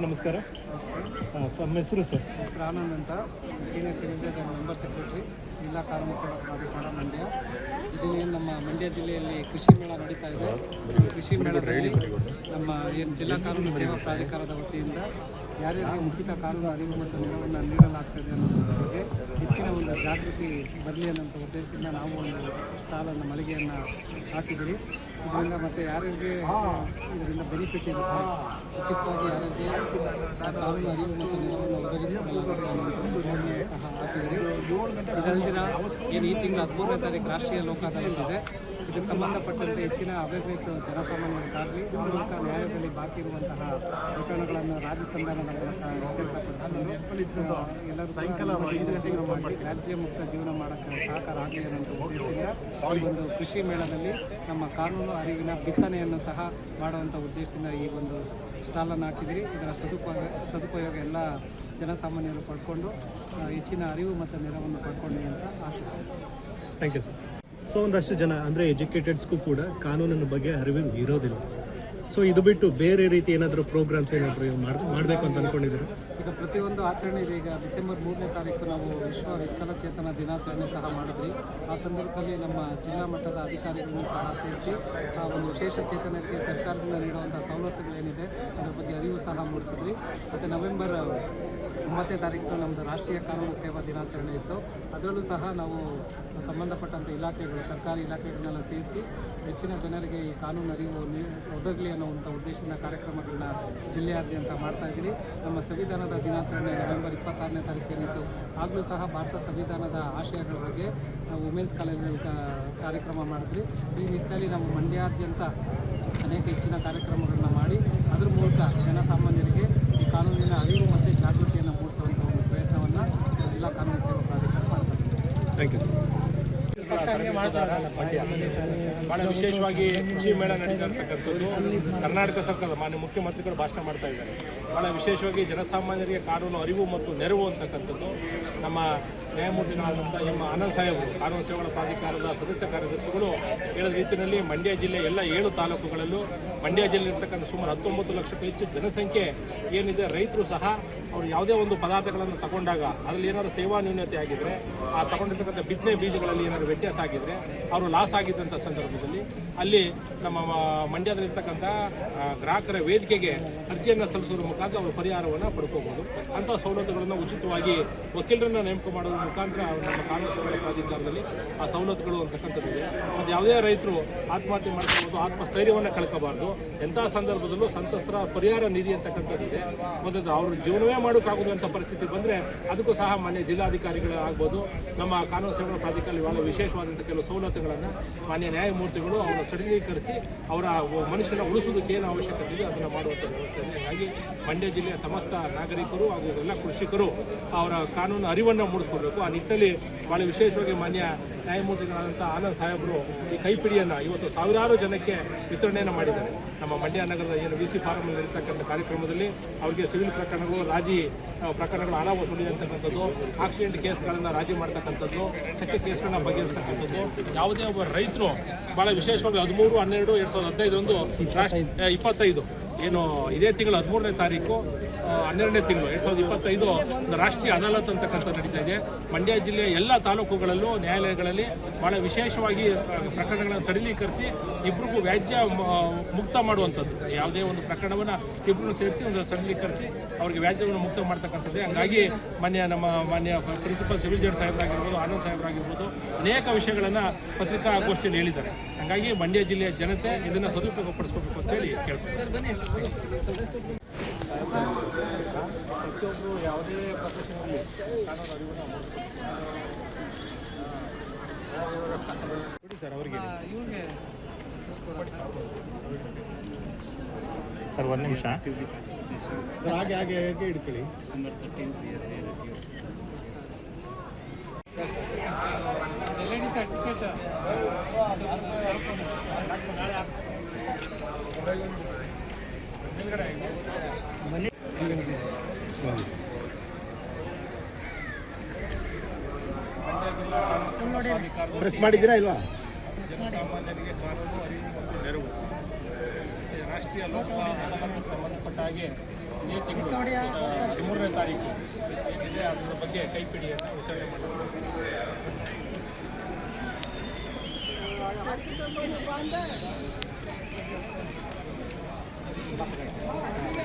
Sir ನಮಸ್ಕಾರ. ತಮ್ಮ ಹೆಸರು ಸರ್? ಹೆಸರು ಆನಂದ್ ಅಂತ, ಸೀನಿಯರ್ ಸಿಟಿಜನ್ ಮೆಂಬರ್ ಸೆಕ್ರೆಟರಿ, ಜಿಲ್ಲಾ ಕಾನೂನು ಸೇವಾ ಪ್ರಾಧಿಕಾರ ಮಂಡ್ಯ. ಇದನ್ನೇನು ನಮ್ಮ ಮಂಡ್ಯ ಜಿಲ್ಲೆಯಲ್ಲಿ ಕೃಷಿ ಮೇಳ ನಡೀತಾ ಇದೆ. ಕೃಷಿ ಮೇಳದಲ್ಲಿ ನಮ್ಮ ಏನು ಜಿಲ್ಲಾ ಕಾನೂನು ಸೇವಾ ಪ್ರಾಧಿಕಾರದ ವತಿಯಿಂದ ಯಾರ್ಯಾರಿಗೆ ಉಚಿತ ಕಾನೂನು ಅರಿವು ಮತ್ತು ನೆರವನ್ನು ನೀಡಲಾಗ್ತದೆ ಅನ್ನೋದ್ರ ಬಗ್ಗೆ ಹೆಚ್ಚಿನ ಒಂದು ಜಾಗೃತಿ ಬರಲಿ ಅನ್ನೋಂಥ ಉದ್ದೇಶದಿಂದ ನಾವು ಒಂದು ಸ್ಟಾಲನ್ನು ಮಳಿಗೆಯನ್ನು ಹಾಕಿದ್ದೀರಿ. ಇದರಿಂದ ಮತ್ತು ಯಾರಿಗೆ ಇದರಿಂದ ಬೆನಿಫಿಟ್ ಇರುತ್ತೆ, ಉಚಿತವಾಗಿ ಯಾರಿಗೆ ಕಾನೂನು ಅರಿವು ಮತ್ತು ನೆರವನ್ನು ಒದಗಿಸಿಕೊಳ್ಳಲಾಗುತ್ತೆ ಅನ್ನೋಂಥ ಸಹ ಹಾಕಿದ್ದೀರಿ. ಇದರಿಂದ ಏನು ಈ ತಿಂಗಳ 13ನೇ ತಾರೀಕು ರಾಷ್ಟ್ರೀಯ ಲೋಕ ಅದಾಲತ್ ಇದೆ. ಇದಕ್ಕೆ ಸಂಬಂಧಪಟ್ಟಂತೆ ಹೆಚ್ಚಿನ ಅವೇರ್ನೆಸ್ ಜನಸಾಮಾನ್ಯರಿಗಾಗಲಿ ಆ ಮೂಲಕ ನ್ಯಾಯದಲ್ಲಿ ಬಾಕಿ ಇರುವಂತಹ ಪ್ರಕರಣಗಳನ್ನು ರಾಜ್ಯ ಸಂಧಾನದ ಮೂಲಕ ಇತ್ಯರ್ಥಪಡಿಸಿಕೊಂಡು ಎಲ್ಲರೂ ಜೀವನ ಮಾಡಿ ರಾಜ್ಯ ಮುಕ್ತ ಜೀವನ ಮಾಡೋಕ್ಕೆ ಸಹಕಾರ ಆಗಲಿ ಅನ್ನೋ ಉದ್ದೇಶದಿಂದ ಈ ಒಂದು ಕೃಷಿ ಮೇಳದಲ್ಲಿ ನಮ್ಮ ಕಾನೂನು ಅರಿವಿನ ಬಿತ್ತನೆಯನ್ನು ಸಹ ಮಾಡುವಂಥ ಉದ್ದೇಶದಿಂದ ಈ ಒಂದು ಸ್ಟಾಲನ್ನು ಹಾಕಿದಿರಿ. ಇದರ ಸದುಪಯೋಗ ಎಲ್ಲ ಜನಸಾಮಾನ್ಯರು ಪಡ್ಕೊಂಡು ಹೆಚ್ಚಿನ ಅರಿವು ಮತ್ತು ನೆರವನ್ನು ಪಡ್ಕೊಳ್ಳಿ ಅಂತ ಆಶಿಸ್ತೀನಿ. Thank you sir. ಸೊ ಒಂದಷ್ಟು ಜನ ಅಂದರೆ ಎಜುಕೇಟೆಡ್ಸ್ಗೂ ಕೂಡ ಕಾನೂನಿನ ಬಗ್ಗೆ ಅರಿವು ಇರೋದಿಲ್ಲ. ಸೊ ಇದು ಬಿಟ್ಟು ಬೇರೆ ರೀತಿ ಏನಾದರೂ ಪ್ರೋಗ್ರಾಮ್ಸ್ ಏನಾದರೂ ಮಾಡಬೇಕು ಅಂತ ಅಂದ್ಕೊಂಡಿದ್ದೀರಾ? ಈಗ ಪ್ರತಿಯೊಂದು ಆಚರಣೆ ಇದೆ. ಈಗ ಡಿಸೆಂಬರ್ 3ನೇ ತಾರೀಕು ನಾವು ವಿಶ್ವ ವಿಕಲಚೇತನ ದಿನಾಚರಣೆ ಸಹ ಮಾಡಿದ್ವಿ. ಆ ಸಂದರ್ಭದಲ್ಲಿ ನಮ್ಮ ಜಿಲ್ಲಾ ಮಟ್ಟದ ಅಧಿಕಾರಿಗಳನ್ನು ಸಹ ಸೇರಿಸಿ ಆ ಒಂದು ವಿಶೇಷ ಚೇತನಕ್ಕೆ ಸರ್ಕಾರದಿಂದ ನೀಡುವಂಥ ಸವಲತ್ತುಗಳೇನಿದೆ ಅದರ ಬಗ್ಗೆ ಅರಿವು ಸಹ ಮೂಡಿಸಿದ್ವಿ. ಮತ್ತು ನವೆಂಬರ್ 9ನೇ ತಾರೀಕು ನಮ್ಮದು ರಾಷ್ಟ್ರೀಯ ಕಾನೂನು ಸೇವಾ ದಿನಾಚರಣೆ ಇತ್ತು. ಅದರಲ್ಲೂ ಸಹ ನಾವು ಸಂಬಂಧಪಟ್ಟಂಥ ಇಲಾಖೆಗಳು, ಸರ್ಕಾರಿ ಇಲಾಖೆಗಳನ್ನೆಲ್ಲ ಸೇರಿಸಿ ಹೆಚ್ಚಿನ ಜನರಿಗೆ ಈ ಕಾನೂನು ಅರಿವು ಒದಗಲಿ ಅನ್ನುವಂಥ ಉದ್ದೇಶದಿಂದ ಕಾರ್ಯಕ್ರಮಗಳನ್ನ ಜಿಲ್ಲೆಯಾದ್ಯಂತ ಮಾಡ್ತಾಯಿದ್ದೀವಿ. ನಮ್ಮ ಸಂವಿಧಾನದ ದಿನಾಚರಣೆ ನವೆಂಬರ್ 26ನೇ ತಾರೀಕೇನಿತ್ತು, ಆಗಲೂ ಸಹ ಭಾರತ ಸಂವಿಧಾನದ ಆಶಯಗಳ ಬಗ್ಗೆ ನಾವು ವುಮೆನ್ಸ್ ಕಾಲೇಜಲ್ಲಿ ಕಾರ್ಯಕ್ರಮ ಮಾಡಿದ್ವಿ. ಈ ನಿಟ್ಟಿನಲ್ಲಿ ನಮ್ಮ ಮಂಡ್ಯಾದ್ಯಂತ ಅನೇಕ ಹೆಚ್ಚಿನ ಕಾರ್ಯಕ್ರಮಗಳನ್ನ ಮಾಡಿ ಅದ್ರ ಮೂಲಕ ಜನಸಾಮಾನ್ಯರಿಗೆ ಈ ಕಾನೂನಿನ ಅರಿವು ಮತ್ತು ಜಾಗೃತಿಯನ್ನು ಮೂಡಿಸುವಂಥ ಒಂದು ಪ್ರಯತ್ನವನ್ನು ಜಿಲ್ಲಾ ಕಾನೂನು ಸೇವಾ ಪ್ರಾಧಿಕಾರ ಮಾಡ್ತಾರೆ. Thank you sir. ಭಾಳ ವಿಶೇಷವಾಗಿ ಕೃಷಿ ಮೇಳ ನಡೀತಕ್ಕಂಥದ್ದು ಕರ್ನಾಟಕ ಸರ್ಕಾರದ ಮಾನ್ಯ ಮುಖ್ಯಮಂತ್ರಿಗಳು ಭಾಷಣ ಮಾಡ್ತಾ ಇದ್ದಾರೆ. ಭಾಳ ವಿಶೇಷವಾಗಿ ಜನಸಾಮಾನ್ಯರಿಗೆ ಕಾನೂನು ಅರಿವು ಮತ್ತು ನೆರವು ಅಂತಕ್ಕಂಥದ್ದು ನಮ್ಮ ನ್ಯಾಯಮೂರ್ತಿಗಳಾದಂಥ ಎಂ ಆನಂದ್ ಸಾಹೇಬರು, ಕಾನೂನು ಸೇವಾ ಪ್ರಾಧಿಕಾರದ ಸದಸ್ಯ ಕಾರ್ಯದರ್ಶಿಗಳು ಹೇಳಿದ ರೀತಿಯಲ್ಲಿ ಮಂಡ್ಯ ಜಿಲ್ಲೆ ಎಲ್ಲ 7 ತಾಲೂಕುಗಳಲ್ಲೂ ಮಂಡ್ಯ ಜಿಲ್ಲೆ ಇರ್ತಕ್ಕಂಥ ಸುಮಾರು 19 ಲಕ್ಷಕ್ಕೂ ಹೆಚ್ಚು ಜನಸಂಖ್ಯೆ ಏನಿದೆ, ರೈತರು ಸಹ ಅವರು ಯಾವುದೇ ಒಂದು ಪದಾರ್ಥಗಳನ್ನು ತಗೊಂಡಾಗ ಅದರಲ್ಲಿ ಏನಾದರೂ ಸೇವಾ ನ್ಯೂನತೆ ಆಗಿದ್ದರೆ, ಆ ತಗೊಂಡಿರ್ತಕ್ಕಂಥ ಬಿತ್ತನೆ ಬೀಜಗಳಲ್ಲಿ ಏನಾದರೂ ವ್ಯತ್ಯಾಸ ಆಗಿದ್ದರೆ, ಅವರು ಲಾಸ್ ಆಗಿದ್ದಂಥ ಸಂದರ್ಭದಲ್ಲಿ ಅಲ್ಲಿ ನಮ್ಮ ಮಂಡ್ಯದಲ್ಲಿರ್ತಕ್ಕಂಥ ಗ್ರಾಹಕರ ವೇದಿಕೆಗೆ ಅರ್ಜಿಯನ್ನು ಸಲ್ಲಿಸೋದ್ರ ಮುಖಾಂತರ ಅವರು ಪರಿಹಾರವನ್ನು ಪಡ್ಕೋಬೋದು. ಅಂಥ ಸವಲತ್ತುಗಳನ್ನು ಉಚಿತವಾಗಿ ವಕೀಲರನ್ನು ನೇಮಕ ಮಾಡೋದ್ರ ಮುಖಾಂತರ ನಮ್ಮ ಕಾನೂನು ಸೇವಾ ಪ್ರಾಧಿಕಾರದಲ್ಲಿ ಆ ಸವಲತ್ತುಗಳು ಅಂತಕ್ಕಂಥದ್ದಿದೆ. ಮತ್ತು ಯಾವುದೇ ರೈತರು ಆತ್ಮಹತ್ಯೆ ಮಾಡ್ಕೋಬೋದು, ಆತ್ಮಸ್ಥೈರ್ಯವನ್ನು ಕಳ್ಕೋಬಾರ್ದು. ಎಂಥ ಸಂದರ್ಭದಲ್ಲೂ ಸಂತ್ರಸ್ತರ ಪರಿಹಾರ ನಿಧಿ ಅಂತಕ್ಕಂಥದ್ದಿದೆ. ಮತ್ತು ಅವರು ಜೀವನವೇ ಮಾಡೋಕ್ಕಾಗೋದಂಥ ಪರಿಸ್ಥಿತಿ ಬಂದರೆ ಅದಕ್ಕೂ ಸಹ ಮಾನ್ಯ ಜಿಲ್ಲಾಧಿಕಾರಿಗಳು ಆಗ್ಬೋದು, ನಮ್ಮ ಕಾನೂನು ಸೇವಾ ಪ್ರಾಧಿಕಾರ ಇವಾಗ ವಿಶೇಷವಾದಂಥ ಕೆಲವು ಸವಲತ್ತುಗಳನ್ನು ಮಾನ್ಯ ನ್ಯಾಯಮೂರ್ತಿಗಳು ಅವರನ್ನು ಸರಳೀಕರಿಸಿ ಅವರ ಮನುಷ್ಯನ ಉಳಿಸೋದಕ್ಕೆ ಏನು ಅವಶ್ಯಕತೆ ಇದೆ ಅದನ್ನು ಮಾಡುವಂಥ ವ್ಯವಸ್ಥೆ ಇದೆ. ಹಾಗಾಗಿ ಮಂಡ್ಯ ಜಿಲ್ಲೆಯ ಸಮಸ್ತ ನಾಗರಿಕರು ಹಾಗೂ ಎಲ್ಲ ಕೃಷಿಕರು ಅವರ ಕಾನೂನು ಅರಿವನ್ನು ಮೂಡಿಸ್ಕೊಳ್ಬೇಕು. ಆ ನಿಟ್ಟಿನಲ್ಲಿ ಭಾಳ ವಿಶೇಷವಾಗಿ ಮಾನ್ಯ ನ್ಯಾಯಮೂರ್ತಿಗಳಾದಂಥ ಆನಂದ್ ಸಾಹೇಬರು ಈ ಕೈಪಿಡಿಯನ್ನು ಇವತ್ತು ಸಾವಿರಾರು ಜನಕ್ಕೆ ವಿತರಣೆಯನ್ನು ಮಾಡಿದ್ದಾರೆ. ನಮ್ಮ ಮಂಡ್ಯ ನಗರದ ಏನು VC ಫಾರಮಲ್ಲಿ ಇರತಕ್ಕಂಥ ಕಾರ್ಯಕ್ರಮದಲ್ಲಿ ಅವರಿಗೆ ಸಿವಿಲ್ ಪ್ರಕರಣಗಳು, ರಾಜಿ ಪ್ರಕರಣಗಳು ಹಣ ವಸೂಲಿ ಅಂತಕ್ಕಂಥದ್ದು, ಆಕ್ಸಿಡೆಂಟ್ ಕೇಸ್ಗಳನ್ನು ರಾಜಿ ಮಾಡ್ತಕ್ಕಂಥದ್ದು, ಚಕ್ಕೆ ಕೇಸ್ಗಳನ್ನ ಬಗೆಹರಿಸ್ತಕ್ಕಂಥದ್ದು, ಯಾವುದೇ ಒಬ್ಬ ರೈತರು ಭಾಳ ವಿಶೇಷವಾಗಿ 13/12/2015 25 ಏನು ಇದೇ ತಿಂಗಳು 13ನೇ ತಾರೀಕು 12ನೇ ತಿಂಗಳು 2025 ರಾಷ್ಟ್ರೀಯ ಅದಾಲತ್ ಅಂತಕ್ಕಂಥ ನಡೀತಾ ಇದೆ. ಮಂಡ್ಯ ಜಿಲ್ಲೆಯ ಎಲ್ಲ ತಾಲೂಕುಗಳಲ್ಲೂ ನ್ಯಾಯಾಲಯಗಳಲ್ಲಿ ಭಾಳ ವಿಶೇಷವಾಗಿ ಪ್ರಕರಣಗಳನ್ನು ಸರಳೀಕರಿಸಿ ಇಬ್ಬರಿಗೂ ವ್ಯಾಜ್ಯ ಮುಕ್ತ ಮಾಡುವಂಥದ್ದು. ಯಾವುದೇ ಒಂದು ಪ್ರಕರಣವನ್ನು ಇಬ್ಬರು ಸೇರಿಸಿ ಒಂದು ಸರಳೀಕರಿಸಿ ಅವರಿಗೆ ವ್ಯಾಜ್ಯವನ್ನು ಮುಕ್ತ ಮಾಡ್ತಕ್ಕಂಥದ್ದೇ. ಹಂಗಾಗಿ ಮಾನ್ಯ ಪ್ರಿನ್ಸಿಪಲ್ ಸಿವಿಲ್ ಜಡ್ಜ್ ಸಾಹೇಬರಾಗಿರ್ಬೋದು, ಆನಂದ್ ಸಾಹೇಬರಾಗಿರ್ಬೋದು ಅನೇಕ ವಿಷಯಗಳನ್ನು ಪತ್ರಿಕಾಗೋಷ್ಠಿಯಲ್ಲಿ ಹೇಳಿದ್ದಾರೆ. ಹಾಗಾಗಿ ಮಂಡ್ಯ ಜಿಲ್ಲೆಯ ಜನತೆ ಇದನ್ನು ಸದುಪಯೋಗಪಡಿಸ್ಕೋಬೇಕು ಅಂತ ಹೇಳಿ ಕೇಳ್ತಾರೆ. ಪ್ರತಿಯೊಬ್ಬರು ಯಾವುದೇ ಪ್ರೊಫೆಷನಲ್ಲಿ ಕಾನೂನು ಅರಿವನ್ನು ಕೊಡಿ ಸರ್ ಅವರಿಗೆ. ಸರ್ ಒಂದು ನಿಮಿಷ ಹಾಗೆ ಹಾಗೆ ಹೇಗೆ ಇಡ್ಕೊಳ್ಳಿ. ಡಿಸೆಂಬರ್ 13 ಸರ್ಟಿಫಿಕೇಟ್ ಪ್ರೆಸ್ ಮಾಡಿದ್ದೀರಾ ಇಲ್ವಾ? ಸಾಮಾನ್ಯರಿಗೆ ಕಾನೂನು ಅರಿವು ಮತ್ತು ನೆರವು ರಾಷ್ಟ್ರೀಯ ಲೋಕ ಅದಾಲತ್ಗೆ ಸಂಬಂಧಪಟ್ಟ ಹಾಗೆ ಇದೇ ತಿಂಗಳು 13ನೇ ತಾರೀಕು ಏನಿದೆ ಅದರ ಬಗ್ಗೆ ಕೈಪಿಡಿಯನ್ನು ವಿತರಣೆ ಮಾಡಲಾಗಿದೆ.